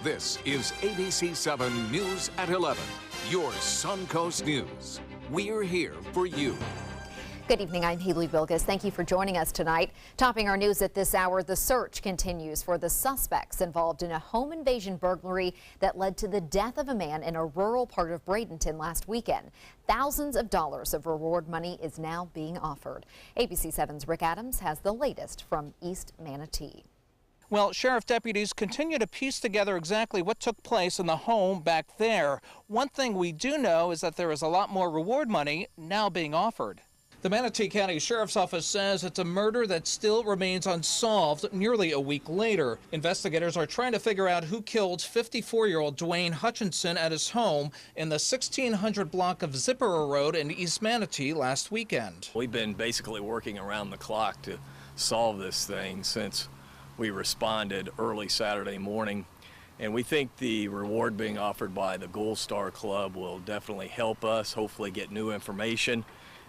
This is ABC7 News at 11, your Suncoast News. We're here for you. Good evening, I'm Haley Bilgus. Thank you for joining us tonight. Topping our news at this hour, the search continues for the suspects involved in a home invasion burglary that led to the death of a man in a rural part of Bradenton last weekend. Thousands of dollars of reward money is now being offered. ABC7's Rick Adams has the latest from East Manatee. Well, sheriff deputies continue to piece together exactly what took place in the home back there. One thing we do know is that there is a lot more reward money now being offered. The Manatee County Sheriff's Office says it's a murder that still remains unsolved nearly a week later. Investigators are trying to figure out who killed 54-year-old Dwayne Hutchinson at his home in the 1600 block of Zipperer Road in East Manatee last weekend. We've been basically working around the clock to solve this thing since we responded early Saturday morning. And we think the reward being offered by the Gold Star Club will definitely help us, hopefully get new information,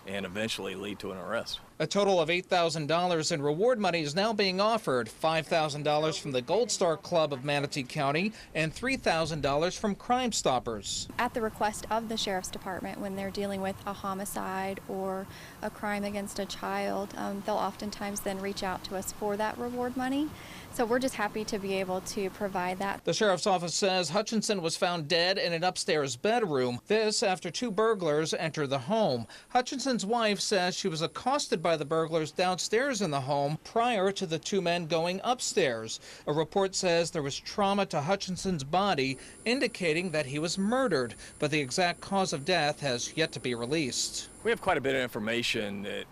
and eventually lead to an arrest. A total of $8,000 in reward money is now being offered, $5,000 from the Gold Star Club of Manatee County and $3,000 from Crime Stoppers. At the request of the Sheriff's Department, when they're dealing with a homicide or a crime against a child, they'll oftentimes then reach out to us for that reward money. So we're just happy to be able to provide that. The Sheriff's Office says Hutchinson was found dead in an upstairs bedroom. This after two burglars entered the home. Hutchinson's wife says she was accosted by the burglars downstairs in the home prior to the two men going upstairs. A report says there was trauma to Hutchinson's body, indicating that he was murdered, but the exact cause of death has yet to be released. We have quite a bit of information that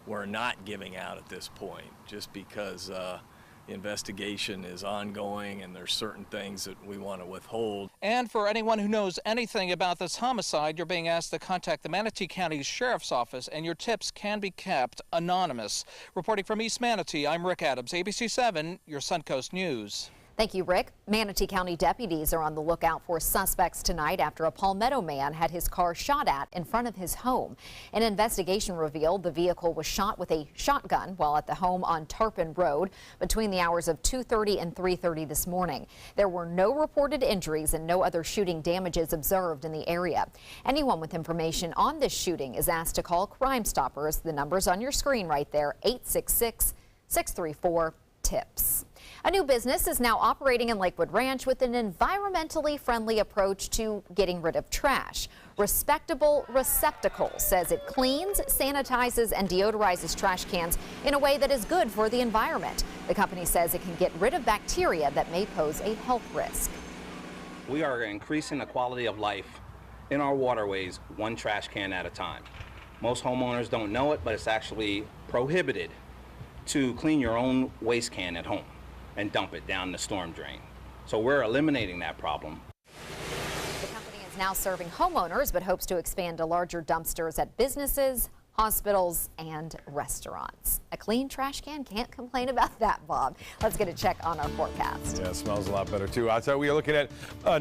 we're not giving out at this point, just because the investigation is ongoing and there's certain things that we want to withhold. And for anyone who knows anything about this homicide, you're being asked to contact the Manatee County Sheriff's Office, and your tips can be kept anonymous. Reporting from East Manatee, I'm Rick Adams, ABC7, your Suncoast News. Thank you, Rick. Manatee County deputies are on the lookout for suspects tonight after a Palmetto man had his car shot at in front of his home. An investigation revealed the vehicle was shot with a shotgun while at the home on Tarpon Road between the hours of 2:30 and 3:30 this morning. There were no reported injuries and no other shooting damages observed in the area. Anyone with information on this shooting is asked to call Crime Stoppers. The number's on your screen right there, 866-634-TIPS. A new business is now operating in Lakewood Ranch with an environmentally friendly approach to getting rid of trash. Respectable Receptacles says it cleans, sanitizes, and deodorizes trash cans in a way that is good for the environment. The company says it can get rid of bacteria that may pose a health risk. We are increasing the quality of life in our waterways one trash can at a time. Most homeowners don't know it, but it's actually prohibited to clean your own waste can at home and dump it down the storm drain. So we're eliminating that problem. The company is now serving homeowners but hopes to expand to larger dumpsters at businesses, hospitals, and restaurants. A clean trash can, can't complain about that, Bob. Let's get a check on our forecast. Yeah, it smells a lot better too. I'll tell you, we are looking at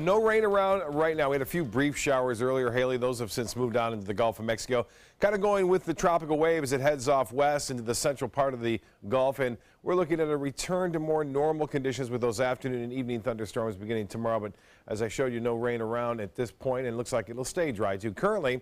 no rain around right now. We had a few brief showers earlier, Haley. Those have since moved on into the Gulf of Mexico. Kind of going with the tropical wave as it heads off west into the central part of the Gulf, and we're looking at a return to more normal conditions with those afternoon and evening thunderstorms beginning tomorrow. But as I showed you, no rain around at this point, and it looks like it'll stay dry too. Currently,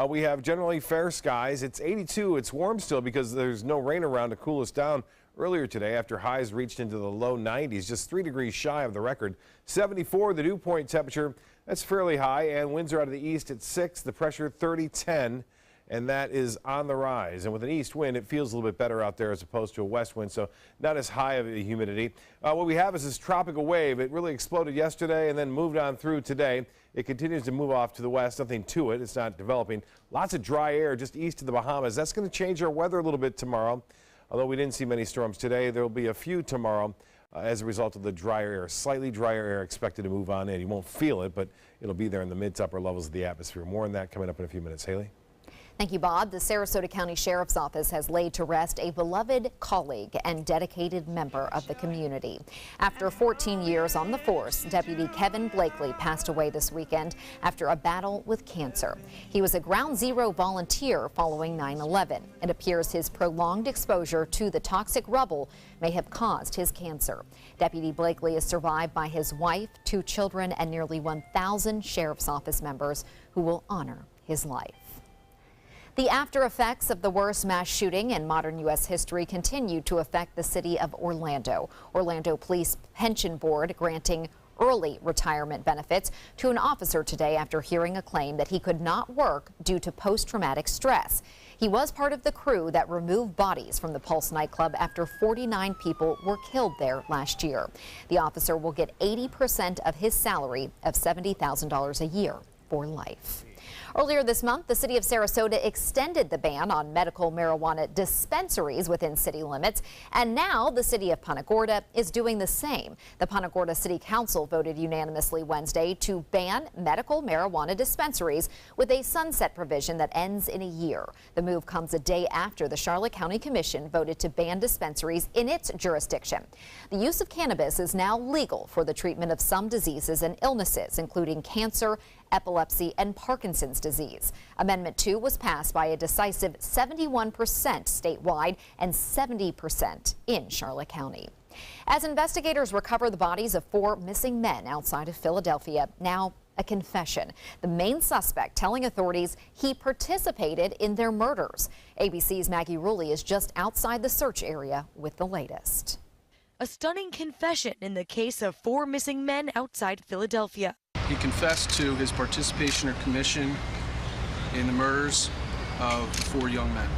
we have generally fair skies. It's 82. It's warm still because there's no rain around to cool us down earlier today after highs reached into the low 90s, just 3 degrees shy of the record. 74, the dew point temperature. That's fairly high, and winds are out of the east at 6. The pressure 30-10. And that is on the rise. And with an east wind, it feels a little bit better out there as opposed to a west wind, so not as high of a humidity. What we have is this tropical wave. It really exploded yesterday and then moved on through today. It continues to move off to the west, nothing to it. It's not developing. Lots of dry air just east of the Bahamas. That's going to change our weather a little bit tomorrow. Although we didn't see many storms today, there will be a few tomorrow as a result of the drier air. Slightly drier air expected to move on in. You won't feel it, but it'll be there in the mid to upper levels of the atmosphere. More on that coming up in a few minutes. Haley? Thank you, Bob. The Sarasota County Sheriff's Office has laid to rest a beloved colleague and dedicated member of the community. After 14 years on the force, Deputy Kevin Blakely passed away this weekend after a battle with cancer. He was a Ground Zero volunteer following 9/11. It appears his prolonged exposure to the toxic rubble may have caused his cancer. Deputy Blakely is survived by his wife, 2 children, and nearly 1,000 Sheriff's Office members who will honor his life. The after effects of the worst mass shooting in modern U.S. history continue to affect the city of Orlando. Orlando Police Pension Board granting early retirement benefits to an officer today after hearing a claim that he could not work due to post-traumatic stress. He was part of the crew that removed bodies from the Pulse nightclub after 49 people were killed there last year. The officer will get 80% of his salary of $70,000 a year for life. Earlier this month, the city of Sarasota extended the ban on medical marijuana dispensaries within city limits, and now the city of Punta Gorda is doing the same. The Punta Gorda City Council voted unanimously Wednesday to ban medical marijuana dispensaries with a sunset provision that ends in a year. The move comes a day after the Charlotte County Commission voted to ban dispensaries in its jurisdiction. The use of cannabis is now legal for the treatment of some diseases and illnesses, including cancer, epilepsy, and Parkinson's disease. Amendment 2 was passed by a decisive 71% statewide and 70% in Charlotte County. As investigators recover the bodies of 4 missing men outside of Philadelphia, now a confession. The main suspect telling authorities he participated in their murders. ABC's Maggie Rulli is just outside the search area with the latest. A stunning confession in the case of 4 missing men outside Philadelphia. He confessed to his participation or commission in the murders of 4 young men.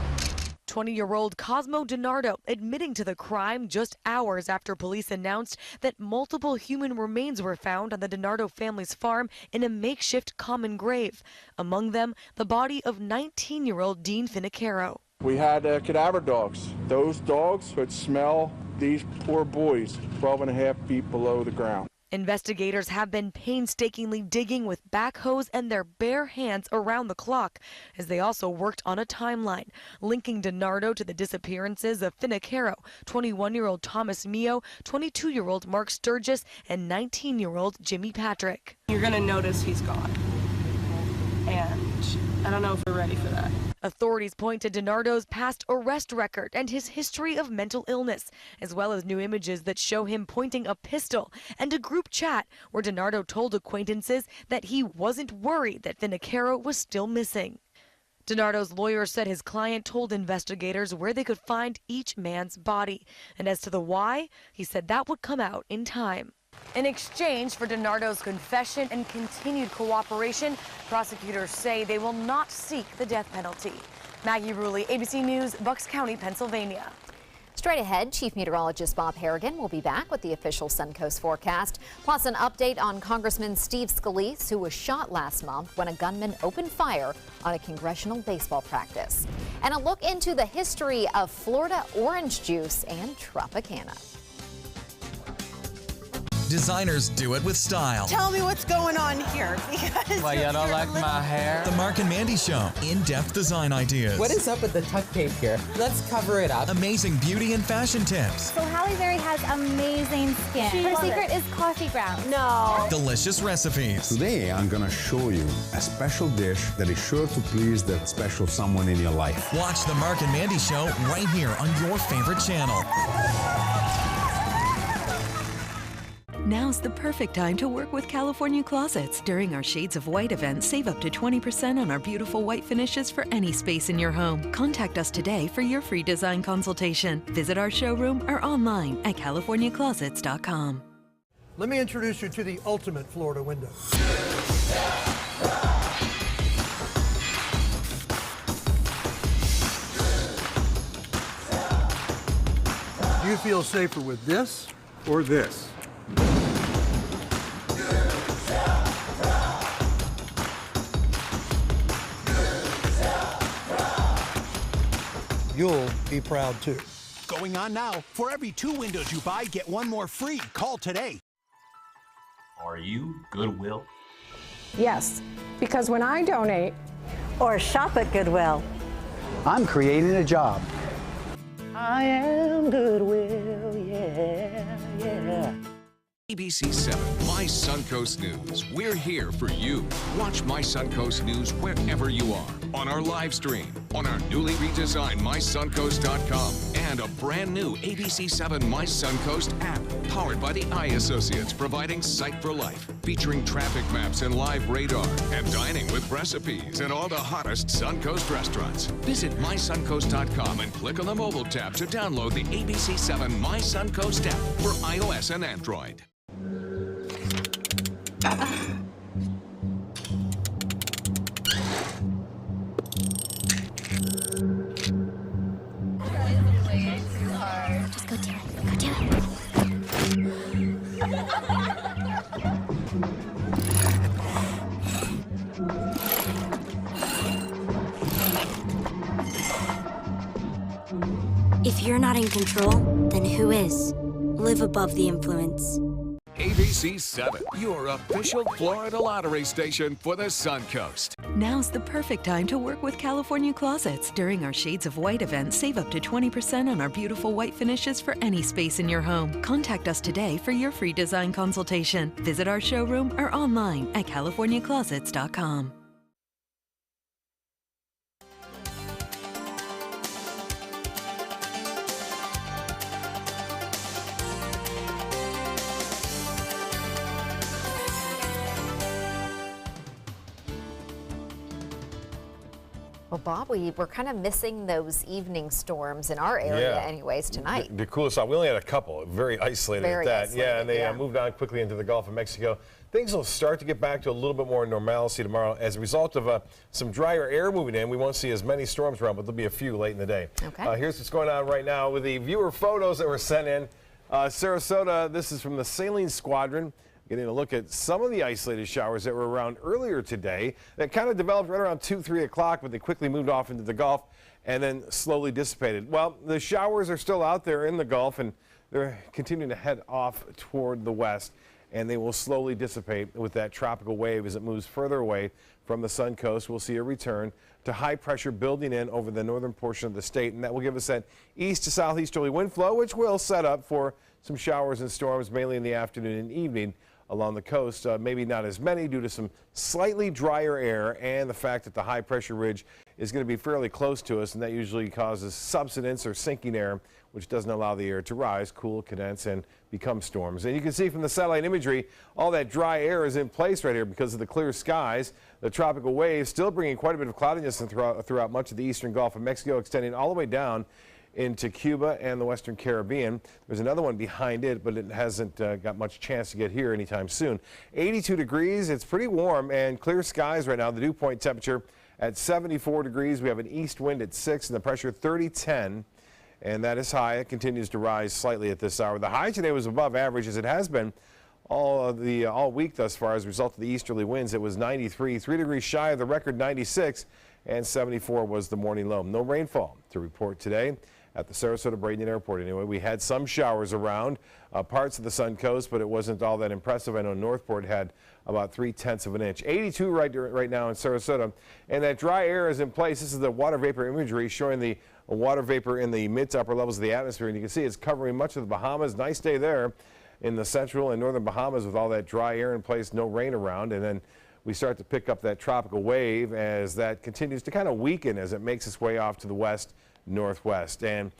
20-year-old Cosmo DiNardo admitting to the crime just hours after police announced that multiple human remains were found on the DiNardo family's farm in a makeshift common grave. Among them, the body of 19-year-old Dean Finicaro. We had cadaver dogs. Those dogs could smell these poor boys 12.5 feet below the ground. Investigators have been painstakingly digging with backhoes and their bare hands around the clock, as they also worked on a timeline linking DiNardo to the disappearances of Finicaro, 21-year-old Thomas Mio, 22-year-old Mark Sturgis, and 19-year-old Jimmy Patrick. You're going to notice he's gone, and I don't know if we're ready for that. Authorities point to DiNardo's past arrest record and his history of mental illness, as well as new images that show him pointing a pistol and a group chat where DiNardo told acquaintances that he wasn't worried that Finicaro was still missing. DiNardo's lawyer said his client told investigators where they could find each man's body, and as to the why, he said that would come out in time. In exchange for DiNardo's confession and continued cooperation, prosecutors say they will not seek the death penalty. Maggie Rulli, ABC News, Bucks County, Pennsylvania. Straight ahead, Chief Meteorologist Bob Harrigan will be back with the official Suncoast forecast, plus an update on Congressman Steve Scalise, who was shot last month when a gunman opened fire on a congressional baseball practice. And a look into the history of Florida orange juice and Tropicana. Designers do it with style. Tell me what's going on here. Why, you don't like my hair? The Mark and Mandy Show. In-depth design ideas. What is up with the tuck tape here? Let's cover it up. Amazing beauty and fashion tips. So Halle Berry has amazing skin. Her secret is coffee grounds. No. Delicious recipes. Today, I'm going to show you a special dish that is sure to please that special someone in your life. Watch the Mark and Mandy Show right here on your favorite channel. Now's the perfect time to work with California Closets. During our Shades of White event, save up to 20% on our beautiful white finishes for any space in your home. Contact us today for your free design consultation. Visit our showroom or online at californiaclosets.com. Let me introduce you to the ultimate Florida window. Do you feel safer with this or this? You'll be proud too. Going on now. For every 2 windows you buy, get 1 more free. Call today. Are you Goodwill? Yes, because when I donate or shop at Goodwill, I'm creating a job. I am Goodwill, yeah, yeah. ABC7 My Suncoast News. We're here for you. Watch My Suncoast News wherever you are. On our live stream, on our newly redesigned MySuncoast.com, and a brand new ABC7 My Suncoast app, powered by the Eye Associates, providing sight for life, featuring traffic maps and live radar, and dining with recipes and all the hottest Suncoast restaurants. Visit MySuncoast.com and click on the mobile tab to download the ABC7 My Suncoast app for iOS and Android. Just go do it. Go do it. If you're not in control, then who is? Live above the influence. ABC7, your official Florida lottery station for the Suncoast. Now's the perfect time to work with California Closets. During our Shades of White event, save up to 20% on our beautiful white finishes for any space in your home. Contact us today for your free design consultation. Visit our showroom or online at californiaclosets.com. Well, Bob, we're kind of missing those evening storms in our area anyways tonight. The coolest off. We only had a couple, very isolated at that. Isolated, and they moved on quickly into the Gulf of Mexico. Things will start to get back to a little bit more normalcy tomorrow. As a result of some drier air moving in, we won't see as many storms around, but there'll be a few late in the day. Okay. Here's what's going on right now with the viewer photos that were sent in. Sarasota, this is from the Sailing Squadron. Getting a look at some of the isolated showers that were around earlier today that kind of developed right around 2, 3 o'clock, but they quickly moved off into the Gulf and then slowly dissipated. Well, the showers are still out there in the Gulf, and they're continuing to head off toward the west, and they will slowly dissipate with that tropical wave as it moves further away from the sun coast. We'll see a return to high pressure building in over the northern portion of the state, and that will give us that east to southeasterly wind flow, which will set up for some showers and storms mainly in the afternoon and evening along the coast. Maybe not as many due to some slightly drier air and the fact that the high pressure ridge is going to be fairly close to us, and that usually causes subsidence or sinking air, which doesn't allow the air to rise, cool, condense, and become storms. And you can see from the satellite imagery, all that dry air is in place right here because of the clear skies. The tropical wave still bringing quite a bit of cloudiness throughout much of the eastern Gulf of Mexico, extending all the way down into Cuba and the Western Caribbean. There's another one behind it, but it hasn't got much chance to get here anytime soon. 82 degrees, it's pretty warm and clear skies right now. The dew point temperature at 74 degrees. We have an east wind at 6 and the pressure 30-10, and that is high. It continues to rise slightly at this hour. The high today was above average, as it has been all week thus far as a result of the easterly winds. It was 93, 3 degrees shy of the record 96, and 74 was the morning low. No rainfall to report today at the Sarasota Bradenton Airport. Anyway, we had some showers around parts of the Sun Coast, but it wasn't all that impressive. I know Northport had about 3/10 of an inch. 82 right now in Sarasota, and that dry air is in place. This is the water vapor imagery showing the water vapor in the mid to upper levels of the atmosphere, and you can see it's covering much of the Bahamas. Nice day there in the central and northern Bahamas with all that dry air in place, no rain around, and then we start to pick up that tropical wave as that continues to kind of weaken as it makes its way off to the west northwest. And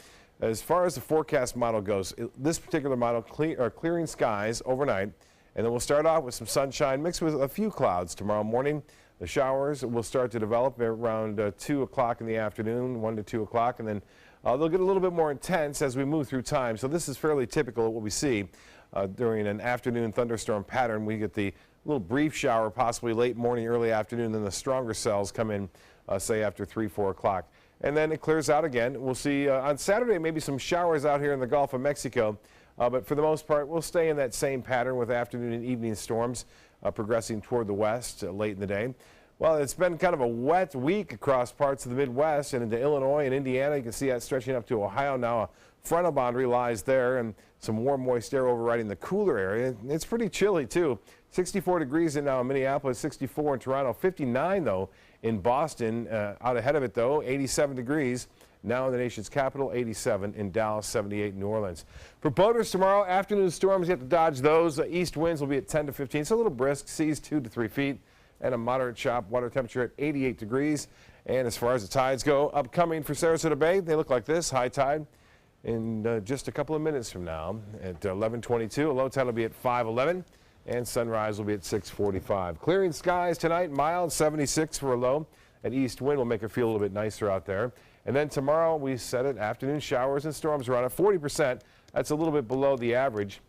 as far as the forecast model goes, this particular model clearing skies overnight, and then we'll start off with some sunshine mixed with a few clouds tomorrow morning. The showers will start to develop around 2 o'clock in the afternoon, 1 to 2 o'clock, and then they'll get a little bit more intense as we move through time. So this is fairly typical of what we see during an afternoon thunderstorm pattern. We get the little brief shower, possibly late morning, early afternoon, then the stronger cells come in, say after 3, 4 o'clock. And then it clears out again. We'll see on Saturday maybe some showers out here in the Gulf of Mexico, but for the most part we'll stay in that same pattern with afternoon and evening storms progressing toward the west late in the day. Well, it's been kind of a wet week across parts of the Midwest and into Illinois and Indiana. You can see that stretching up to Ohio now. A frontal boundary lies there, and some warm, moist air overriding the cooler area. It's pretty chilly, too. 64 degrees now in Minneapolis, 64 in Toronto, 59, though, in Boston. Out ahead of it, though, 87 degrees. Now in the nation's capital, 87 in Dallas, 78 in New Orleans. For boaters tomorrow, afternoon storms, you have to dodge those. East winds will be at 10 to 15. It's a little brisk, seas 2 to 3 feet, and a moderate chop. Water temperature at 88 degrees. And as far as the tides go, upcoming for Sarasota Bay, they look like this. High tide in just a couple of minutes from now at 11:22. A low tide will be at 5:11, and sunrise will be at 6:45. Clearing skies tonight, mild, 76 for a low. An east wind will make it feel a little bit nicer out there. And then tomorrow, we set it afternoon showers and storms around at 40%. That's a little bit below the average.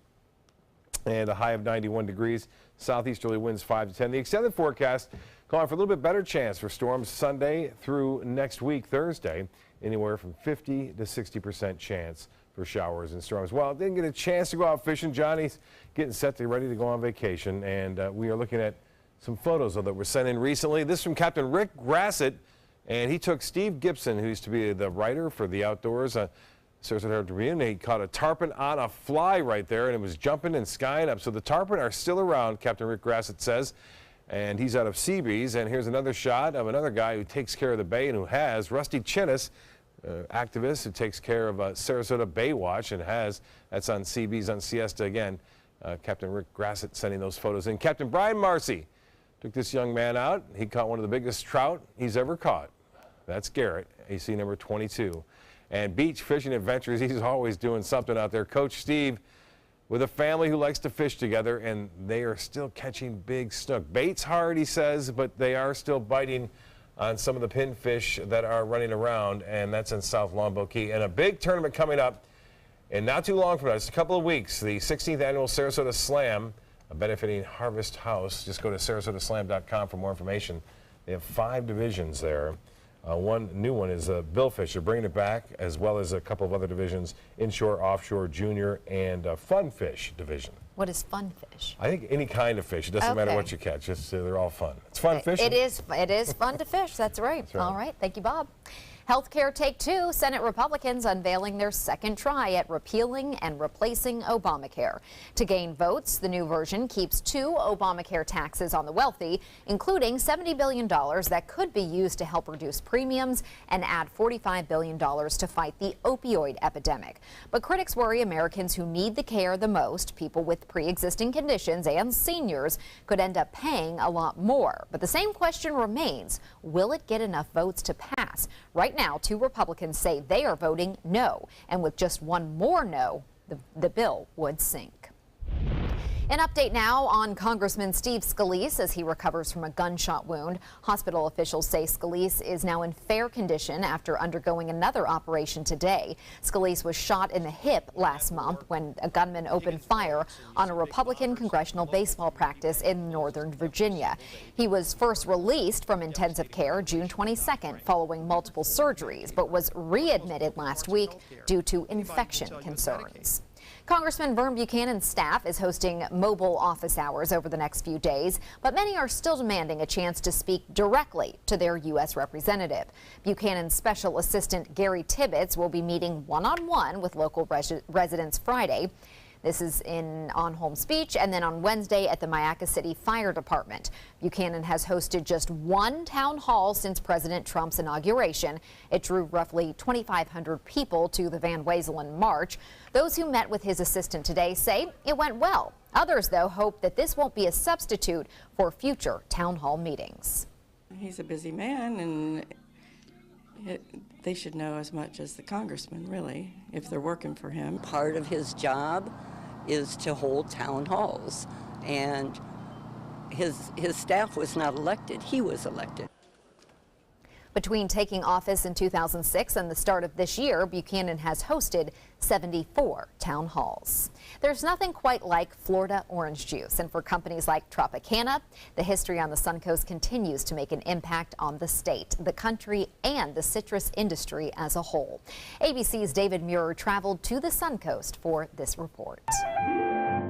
And a high of 91 degrees. Southeasterly winds 5 to 10. The extended forecast calling for a little bit better chance for storms Sunday through next week, Thursday. Anywhere from 50 to 60% chance for showers and storms. Well, didn't get a chance to go out fishing. Johnny's getting set to ready to go on vacation. And we are looking at some photos that were sent in recently. This from Captain Rick Grassett. And he took Steve Gibson, who used to be the writer for the Outdoors, Sarasota Herald Tribune. He caught a tarpon on a fly right there, and it was jumping and skying up. So the tarpon are still around, Captain Rick Grassett says, and he's out of Seabreeze. And here's another shot of another guy who takes care of the bay and who has, Rusty Chinnis, activist who takes care of Sarasota Bay Watch and has, that's on Seabreeze on Siesta again. Captain Rick Grassett sending those photos in. Captain Brian Marcy took this young man out. He caught one of the biggest trout he's ever caught. That's Garrett, AC number 22. And beach fishing adventures, he's always doing something out there. Coach Steve with a family who likes to fish together, and they are still catching big snook. Bait's hard, he says, but they are still biting on some of the pinfish that are running around, and that's in South Longboat Key. And a big tournament coming up, and not too long from now, just a couple of weeks, the 16th annual Sarasota Slam, benefiting Harvest House. Just go to sarasota-slam.com for more information. They have 5 divisions there. One new one is billfish. They're bringing it back, as well as a couple of other divisions, inshore, offshore, junior, and fun fish division. What is fun fish? I think any kind of fish. It doesn't matter what you catch. They're all fun. It's fun fishing. It is fun to fish. That's right. That's right. All right. Thank you, Bob. Healthcare Take Two. Senate Republicans unveiling their second try at repealing and replacing Obamacare. To gain votes, the new version keeps 2 Obamacare taxes on the wealthy, including $70 billion that could be used to help reduce premiums and add $45 billion to fight the opioid epidemic. But critics worry Americans who need the care the most, people with pre-existing conditions and seniors, could end up paying a lot more. But the same question remains, will it get enough votes to pass? Right now, 2 Republicans say they are voting no, and with just one more no, the bill would sink. An update now on Congressman Steve Scalise as he recovers from a gunshot wound. Hospital officials say Scalise is now in fair condition after undergoing another operation today. Scalise was shot in the hip last month when a gunman opened fire on a Republican congressional baseball practice in Northern Virginia. He was first released from intensive care June 22nd following multiple surgeries, but was readmitted last week due to infection concerns. Congressman Vern Buchanan's staff is hosting mobile office hours over the next few days, but many are still demanding a chance to speak directly to their U.S. representative. Buchanan's special assistant Gary Tibbetts will be meeting one-on-one with local residents Friday. This is in on-home speech, and then on Wednesday at the Mayaca City Fire Department. Buchanan has hosted just 1 town hall since President Trump's inauguration. It drew roughly 2,500 people to the Van Wezel March. Those who met with his assistant today say it went well. Others, though, hope that this won't be a substitute for future town hall meetings. He's a busy man, and they should know as much as the congressman, really, if they're working for him. Part of his job is to hold town halls, and his staff was not elected, he was elected. Between taking office in 2006 and the start of this year, Buchanan has hosted 74 town halls. There's nothing quite like Florida orange juice, and for companies like Tropicana, the history on the Suncoast continues to make an impact on the state, the country, and the citrus industry as a whole. ABC's David Muir traveled to the Suncoast for this report.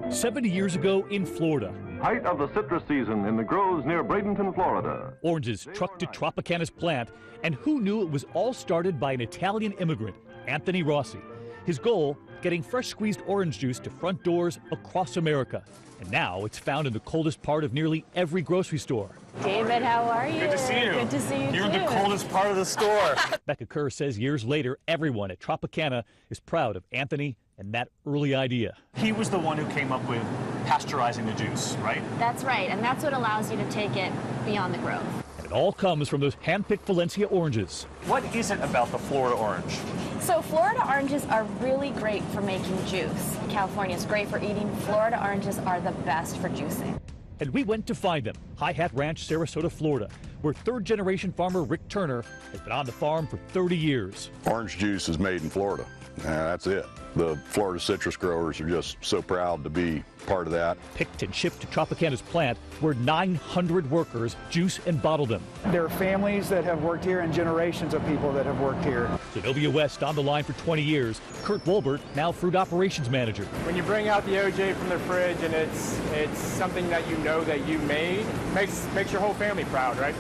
70 years ago in Florida. Height of the citrus season in the groves near Bradenton, Florida. Oranges trucked to Tropicana's plant, and who knew it was all started by an Italian immigrant, Anthony Rossi. His goal, getting fresh squeezed orange juice to front doors across America. And now it's found in the coldest part of nearly every grocery store. David, how are you? Good to see you. Good to see you You're in too. the coldest part of the store. Becca Kerr says years later, everyone at Tropicana is proud of Anthony and that early idea. He was the one who came up with pasteurizing the juice, right? That's right, and that's what allows you to take it beyond the growth. And it all comes from those hand-picked Valencia oranges. What is it about the Florida orange? So Florida oranges are really great for making juice. California is great for eating. Florida oranges are the best for juicing. And we went to find them, High Hat Ranch, Sarasota, Florida, where third-generation farmer Rick Turner has been on the farm for 30 years. Orange juice is made in Florida. That's it. The Florida citrus growers are just so proud to be part of that. Picked and shipped to Tropicana's plant, where 900 workers juice and bottle them. There are families that have worked here and generations of people that have worked here. Zenobia West on the line for 20 years. Kurt Wolbert, now fruit operations manager. When you bring out the OJ from the fridge and it's something that you know that you made, makes your whole family proud, right?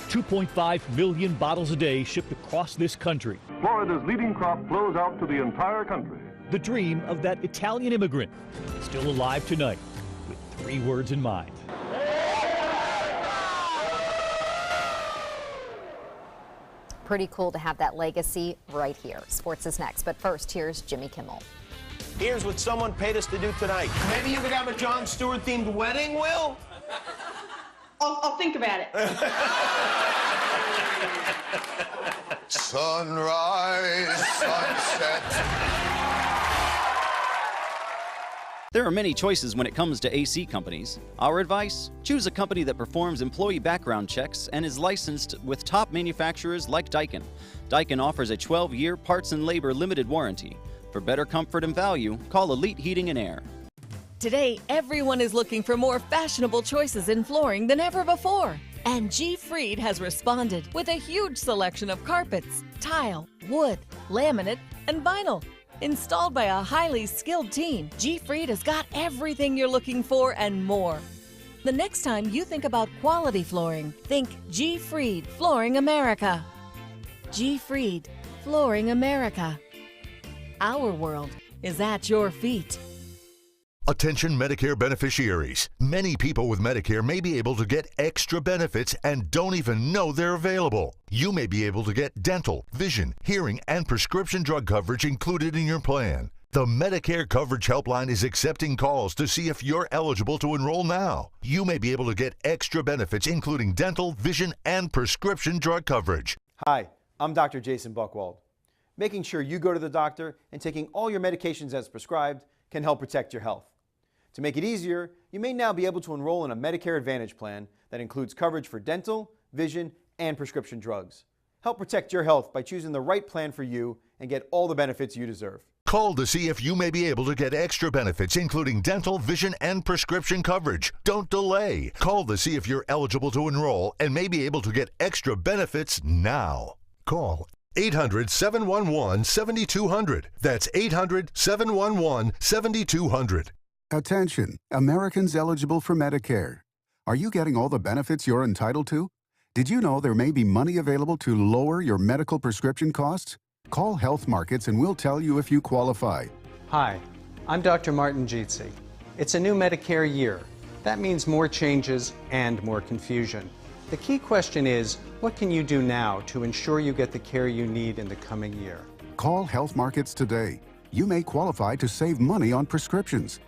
2.5 million bottles a day shipped across this country. Florida's leading crop flows out to the entire country. The dream of that Italian immigrant, still alive tonight, with 3 words in mind. Pretty cool to have that legacy right here. Sports is next, but first, here's Jimmy Kimmel. Here's what someone paid us to do tonight. Maybe you could have a Jon Stewart-themed wedding, Will? I'll think about it. Sunrise, sunset. There are many choices when it comes to AC companies. Our advice? Choose a company that performs employee background checks and is licensed with top manufacturers like Daikin. Daikin offers a 12-year parts and labor limited warranty. For better comfort and value, call Elite Heating and Air. Today, everyone is looking for more fashionable choices in flooring than ever before. And G. Fried has responded with a huge selection of carpets, tile, wood, laminate, and vinyl. Installed by a highly skilled team, G. Fried has got everything you're looking for and more. The next time you think about quality flooring, think G. Fried Flooring America. G. Fried Flooring America. Our world is at your feet. Attention Medicare beneficiaries. Many people with Medicare may be able to get extra benefits and don't even know they're available. You may be able to get dental, vision, hearing, and prescription drug coverage included in your plan. The Medicare Coverage Helpline is accepting calls to see if you're eligible to enroll now. You may be able to get extra benefits including dental, vision, and prescription drug coverage. Hi, I'm Dr. Jason Buchwald. Making sure you go to the doctor and taking all your medications as prescribed can help protect your health. To make it easier, you may now be able to enroll in a Medicare Advantage plan that includes coverage for dental, vision, and prescription drugs. Help protect your health by choosing the right plan for you and get all the benefits you deserve. Call to see if you may be able to get extra benefits including dental, vision, and prescription coverage. Don't delay. Call to see if you're eligible to enroll and may be able to get extra benefits now. Call 800-711-7200. That's 800-711-7200. Attention, Americans eligible for Medicare. Are you getting all the benefits you're entitled to? Did you know there may be money available to lower your medical prescription costs? Call Health Markets and we'll tell you if you qualify. Hi, I'm Dr. Martin Jeetsi. It's a new Medicare year. That means more changes and more confusion. The key question is, what can you do now to ensure you get the care you need in the coming year? Call Health Markets today. You may qualify to save money on prescriptions.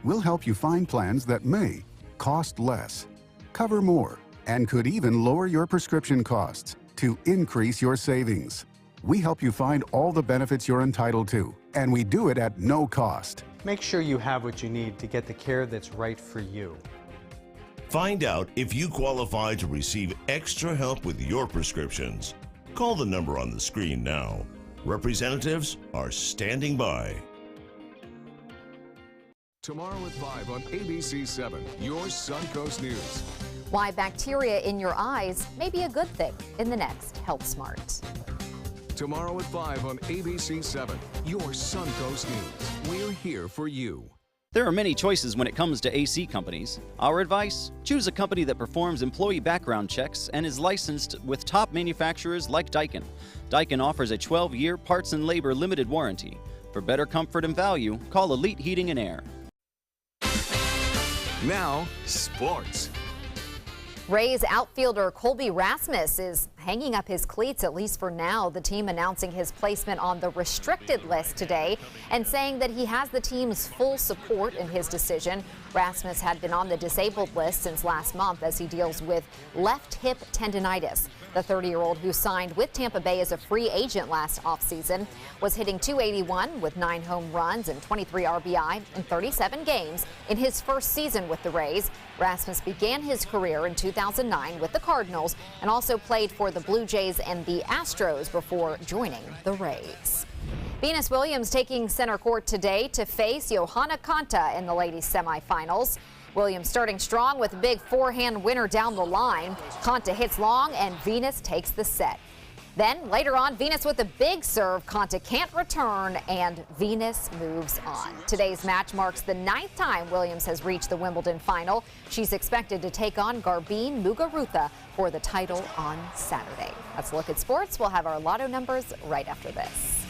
We'll help you find plans that may cost less, cover more, and could even lower your prescription costs to increase your savings. We help you find all the benefits you're entitled to, and we do it at no cost. Make sure you have what you need to get the care that's right for you. Find out if you qualify to receive extra help with your prescriptions. Call the number on the screen now. Representatives are standing by. Tomorrow at 5 on ABC7, your Suncoast News. Why bacteria in your eyes may be a good thing in the next Health Smart. Tomorrow at 5 on ABC7, your Suncoast News. We're here for you. There are many choices when it comes to AC companies. Our advice? Choose a company that performs employee background checks and is licensed with top manufacturers like Daikin. Daikin offers a 12-year parts and labor limited warranty. For better comfort and value, call Elite Heating and Air. Now, sports. Rays outfielder Colby Rasmus is hanging up his cleats, at least for now. The team announcing his placement on the restricted list today and saying that he has the team's full support in his decision. Rasmus had been on the disabled list since last month as he deals with left hip tendonitis. The 30-year-old, who signed with Tampa Bay as a free agent last offseason, was hitting .281 with 9 home runs and 23 RBI in 37 games in his first season with the Rays. Rasmus began his career in 2009 with the Cardinals and also played for the Blue Jays and the Astros before joining the Rays. Venus Williams taking center court today to face Johanna Konta in the ladies semifinals. Williams starting strong with a big forehand winner down the line. Konta hits long and Venus takes the set. Then later on, Venus with a big serve. Konta can't return and Venus moves on. Today's match marks the 9th time Williams has reached the Wimbledon final. She's expected to take on Garbine Muguruza for the title on Saturday. That's a look at sports. We'll have our lotto numbers right after this.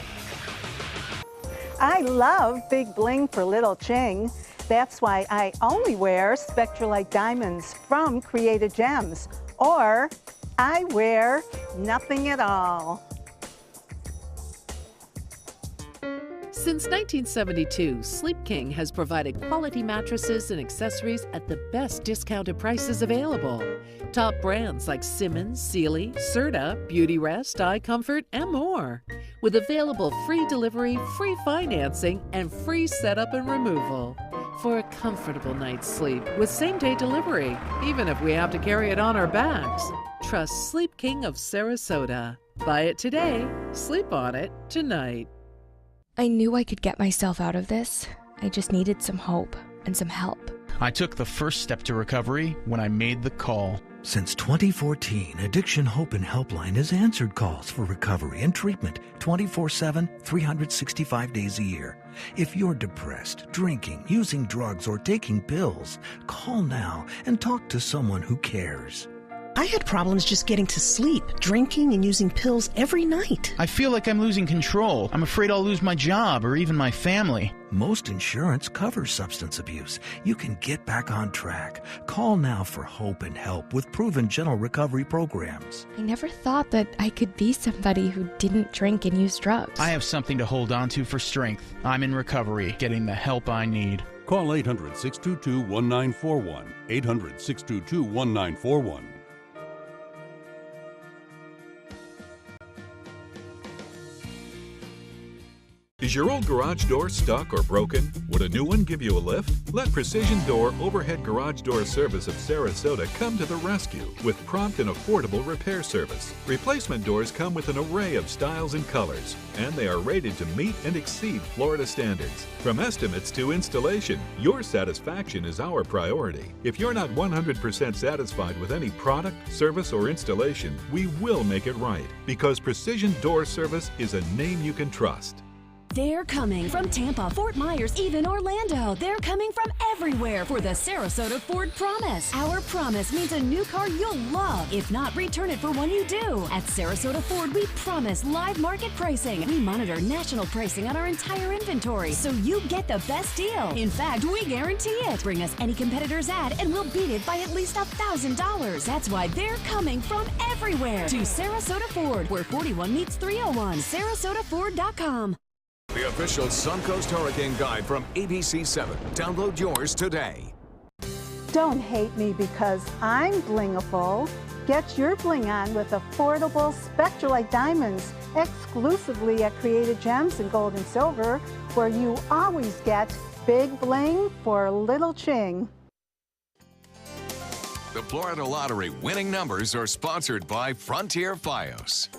I love big bling for little Ching. That's why I only wear Spectralite diamonds from Created Gems, or I wear nothing at all. Since 1972, Sleep King has provided quality mattresses and accessories at the best discounted prices available. Top brands like Simmons, Sealy, Serta, Beautyrest, iComfort, and more. With available free delivery, free financing, and free setup and removal. For a comfortable night's sleep with same-day delivery, even if we have to carry it on our backs. Trust Sleep King of Sarasota. Buy it today, sleep on it tonight. I knew I could get myself out of this. I just needed some hope and some help. I took the first step to recovery when I made the call. Since 2014, Addiction Hope and Helpline has answered calls for recovery and treatment 24/7, 365 days a year. If you're depressed, drinking, using drugs, or taking pills, call now and talk to someone who cares. I had problems just getting to sleep, drinking and using pills every night. I feel like I'm losing control. I'm afraid I'll lose my job or even my family. Most insurance covers substance abuse. You can get back on track. Call now for hope and help with proven gentle recovery programs. I never thought that I could be somebody who didn't drink and use drugs. I have something to hold on to for strength. I'm in recovery, getting the help I need. Call 800-622-1941. 800-622-1941. Is your old garage door stuck or broken? Would a new one give you a lift? Let Precision Door Overhead Garage Door Service of Sarasota come to the rescue with prompt and affordable repair service. Replacement doors come with an array of styles and colors, and they are rated to meet and exceed Florida standards. From estimates to installation, your satisfaction is our priority. If you're not 100% satisfied with any product, service, or installation, we will make it right, because Precision Door Service is a name you can trust. They're coming from Tampa, Fort Myers, even Orlando. They're coming from everywhere for the Sarasota Ford Promise. Our promise means a new car you'll love. If not, return it for one you do. At Sarasota Ford, we promise live market pricing. We monitor national pricing on our entire inventory, so you get the best deal. In fact, we guarantee it. Bring us any competitor's ad, and we'll beat it by at least $1,000. That's why they're coming from everywhere to Sarasota Ford, where 41 meets 301. SarasotaFord.com. The official Suncoast Hurricane Guide from ABC7. Download yours today. Don't hate me because I'm blingable. Get your bling on with affordable Spectralite diamonds exclusively at Created Gems in Gold and Silver, where you always get big bling for little Ching. The Florida Lottery winning numbers are sponsored by Frontier Fios.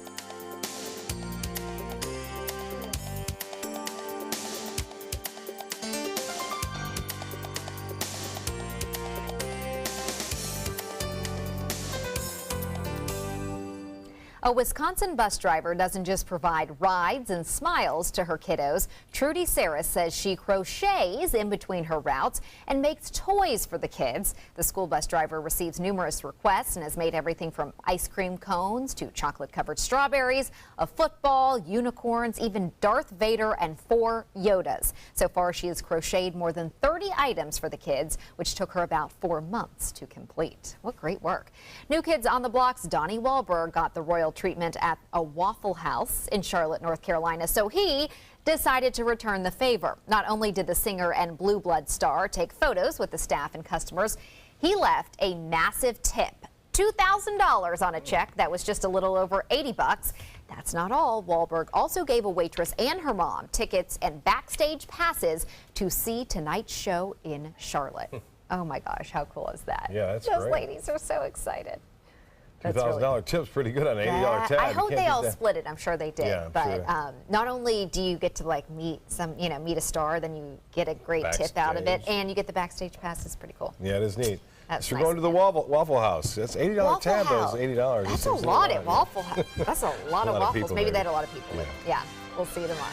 A Wisconsin bus driver doesn't just provide rides and smiles to her kiddos. Trudy Saris says she crochets in between her routes and makes toys for the kids. The school bus driver receives numerous requests and has made everything from ice cream cones to chocolate-covered strawberries, a football, unicorns, even Darth Vader, and 4 Yodas. So far, she has crocheted more than 30 items for the kids, which took her about 4 months to complete. What great work. New Kids on the Block's Donnie Wahlberg got the royal treatment at a Waffle House in Charlotte, North Carolina, so he decided to return the favor. Not only did the singer and Blue Blood star take photos with the staff and customers, he left a massive tip, $2,000 on a check that was just a little over 80 bucks. That's not all. Wahlberg also gave a waitress and her mom tickets and backstage passes to see tonight's show in Charlotte. Oh my gosh, how cool is that? Yeah, that's Those great. ladies are so excited. $2,000 tip's pretty good on an $80 tab. I hope they all split it. I'm sure they did. Yeah, but sure. Not only do you get to like meet a star, then you get a great tip out of it, and you get the backstage pass. It's pretty cool. Yeah, it is neat. That's so nice. We're going to the Waffle House. That's $80 tab, though. It's $80. That's a lot at Waffle House. That's a lot of waffles. people Maybe there. they had a lot of people. Yeah. We'll see you tomorrow.